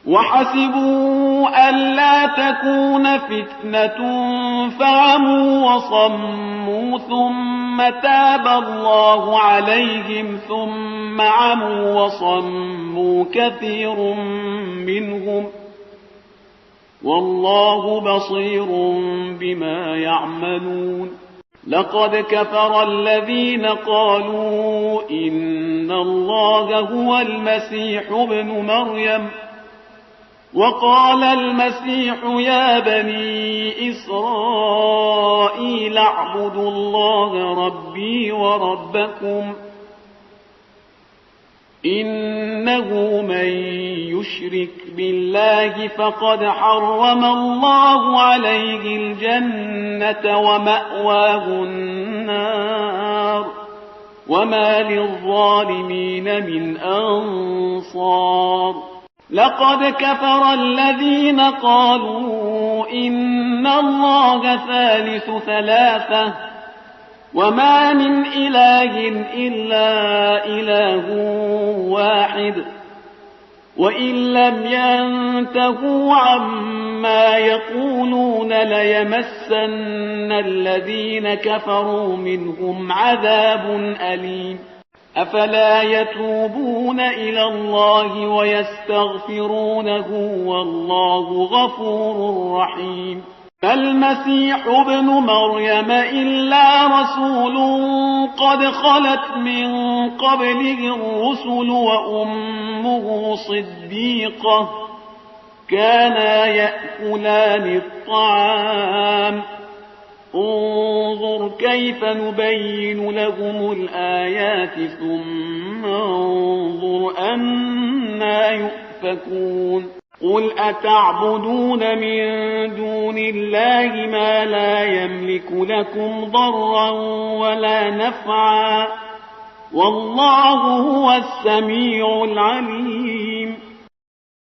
وحسبوا ألا تكون فتنة فعموا وصموا ثم تاب الله عليهم ثم عموا وصموا كثير منهم والله بصير بما يعملون. لقد كفر الذين قالوا إن الله هو المسيح ابن مريم وقال المسيح يا بني إسرائيل اعبدوا الله ربي وربكم إنه من يشرك بالله فقد حرم الله عليه الجنة ومأواه النار وما للظالمين من أنصار. لقد كفر الذين قالوا إن الله ثالث ثلاثة وما من إله إلا إله واحد وإن لم ينتهوا عما يقولون ليمسن الذين كفروا منهم عذاب أليم. أفلا يتوبون إلى الله ويستغفرونه والله غفور رحيم. فالمسيح ابن مريم إلا رسول قد خلت من قبله الرسل وأمه صديقة كانا يأكلان الطعام انظر كيف نبين لهم الآيات ثم انظر أنا يؤفكون. قل أتعبدون من دون الله ما لا يملك لكم ضرا ولا نفعا والله هو السميع العليم.